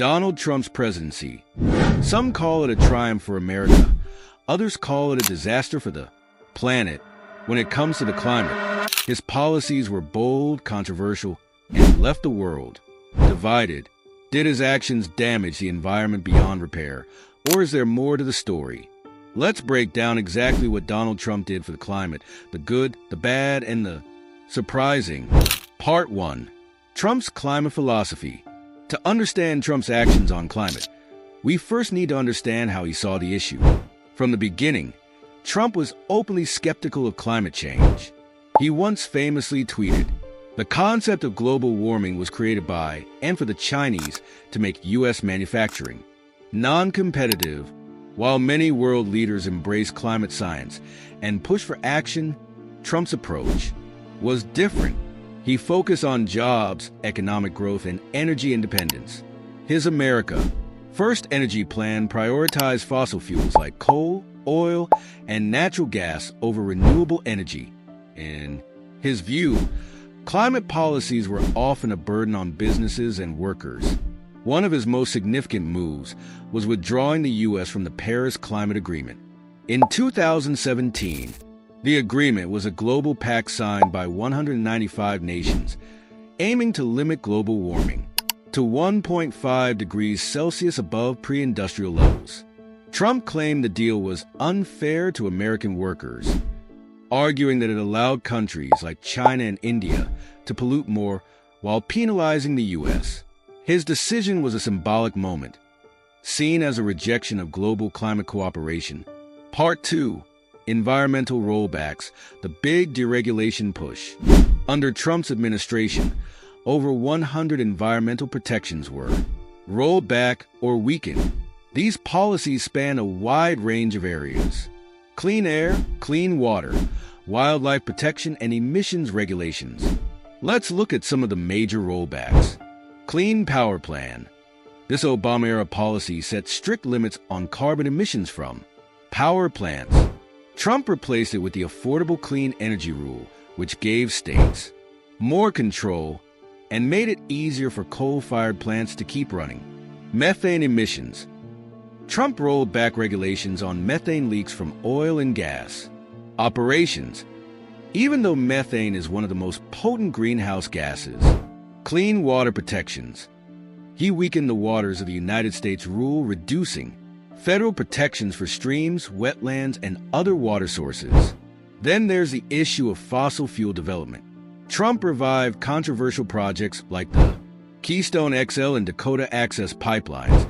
Donald Trump's presidency. Some call it a triumph for America. Others call it a disaster for the planet. When it comes to the climate, his policies were bold, controversial, and left the world divided. Did his actions damage the environment beyond repair, or is there more to the story? Let's break down exactly what Donald Trump did for the climate, the good, the bad, and the surprising. Part 1. Trump's climate philosophy. To understand Trump's actions on climate, we first need to understand how he saw the issue. From the beginning, Trump was openly skeptical of climate change. He once famously tweeted, "The concept of global warming was created by and for the Chinese to make U.S. manufacturing non-competitive." While many world leaders embrace climate science and push for action, Trump's approach was different. He focused on jobs, economic growth, and energy independence. His America First energy plan prioritized fossil fuels like coal, oil, and natural gas over renewable energy. In his view, climate policies were often a burden on businesses and workers. One of his most significant moves was withdrawing the U.S. from the Paris Climate Agreement. In 2017, the agreement was a global pact signed by 195 nations, aiming to limit global warming to 1.5 degrees Celsius above pre-industrial levels. Trump claimed the deal was unfair to American workers, arguing that it allowed countries like China and India to pollute more while penalizing the U.S. His decision was a symbolic moment, seen as a rejection of global climate cooperation. Part 2. Environmental rollbacks, the big deregulation push. Under Trump's administration, over 100 environmental protections were rolled back or weakened. These policies span a wide range of areas: clean air, clean water, wildlife protection, and emissions regulations. Let's look at some of the major rollbacks. Clean Power Plan. This Obama-era policy set strict limits on carbon emissions from power plants. Trump replaced it with the Affordable Clean Energy Rule, which gave states more control and made it easier for coal-fired plants to keep running. Methane emissions. Trump rolled back regulations on methane leaks from oil and gas operations. Even though methane is one of the most potent greenhouse gases. Clean water protections. He weakened the waters of the United States rule, reducing federal protections for streams, wetlands, and other water sources. Then there's the issue of fossil fuel development. Trump revived controversial projects like the Keystone XL and Dakota Access pipelines,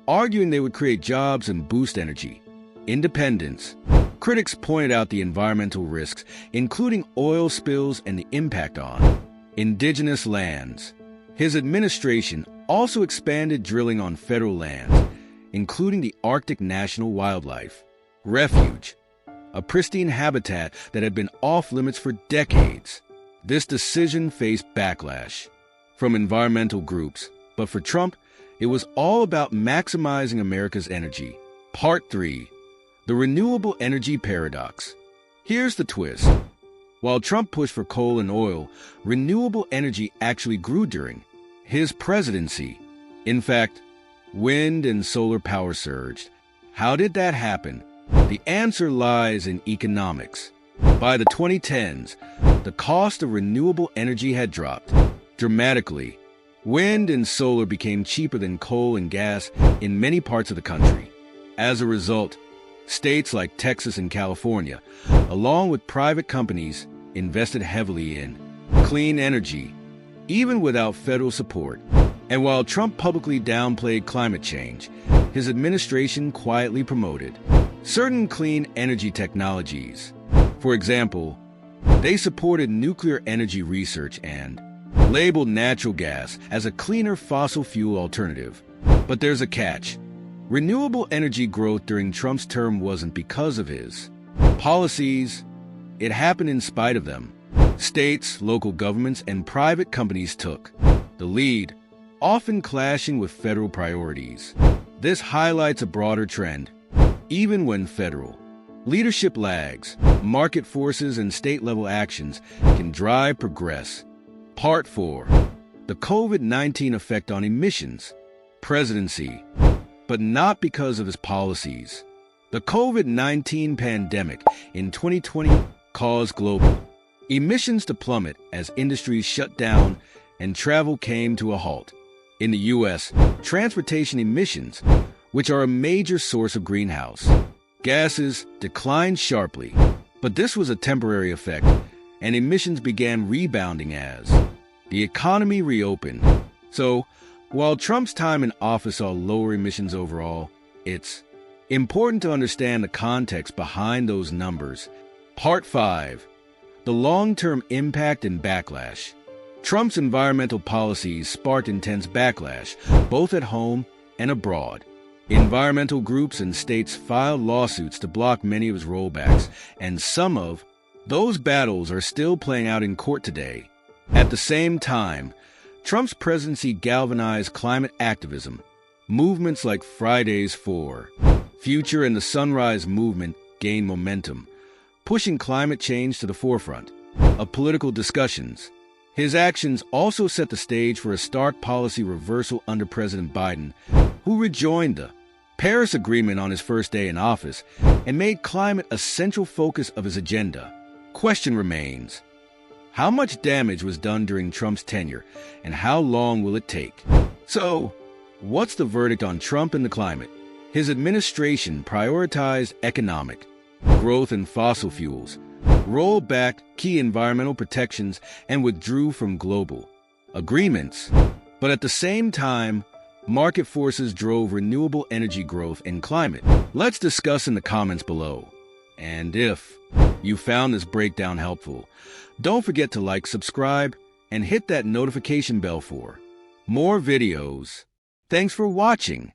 arguing they would create jobs and boost energy independence. Critics pointed out the environmental risks, including oil spills and the impact on indigenous lands. His administration also expanded drilling on federal lands, including the Arctic National Wildlife Refuge, a pristine habitat that had been off-limits for decades. This decision faced backlash from environmental groups, but for Trump, it was all about maximizing America's energy. Part 3. The Renewable Energy Paradox. Here's the twist. While Trump pushed for coal and oil, renewable energy actually grew during his presidency. In fact, wind and solar power surged. How did that happen? The answer lies in economics. By the 2010s, the cost of renewable energy had dropped dramatically. Wind and solar became cheaper than coal and gas in many parts of the country. As a result, states like Texas and California, along with private companies, invested heavily in clean energy, even without federal support. And while Trump publicly downplayed climate change, his administration quietly promoted certain clean energy technologies. For example, they supported nuclear energy research and labeled natural gas as a cleaner fossil fuel alternative. But there's a catch. Renewable energy growth during Trump's term wasn't because of his policies. It happened in spite of them. States, local governments, and private companies took the lead, often clashing with federal priorities. This highlights a broader trend. Even when federal leadership lags, market forces and state-level actions can drive progress. Part 4. The COVID-19 effect on emissions. presidency, but not because of his policies. The COVID-19 pandemic in 2020 caused global emissions to plummet as industries shut down and travel came to a halt. In the U.S., transportation emissions, which are a major source of greenhouse gases, declined sharply. But this was a temporary effect, and emissions began rebounding as the economy reopened. So, while Trump's time in office saw lower emissions overall, it's important to understand the context behind those numbers. Part 5. The long-term impact and backlash. Trump's environmental policies sparked intense backlash, both at home and abroad. Environmental groups and states filed lawsuits to block many of his rollbacks, and some of those battles are still playing out in court today. At the same time, Trump's presidency galvanized climate activism. Movements like Fridays for Future and the Sunrise Movement gained momentum, pushing climate change to the forefront of political discussions. His actions also set the stage for a stark policy reversal under President Biden, who rejoined the Paris Agreement on his first day in office and made climate a central focus of his agenda. Question remains: how much damage was done during Trump's tenure, and how long will it take? So, what's the verdict on Trump and the climate? His administration prioritized economic growth and fossil fuels, rolled back key environmental protections, and withdrew from global agreements. But at the same time, market forces drove renewable energy growth and climate. Let's discuss in the comments below. And if you found this breakdown helpful, don't forget to like, subscribe, and hit that notification bell for more videos. Thanks for watching.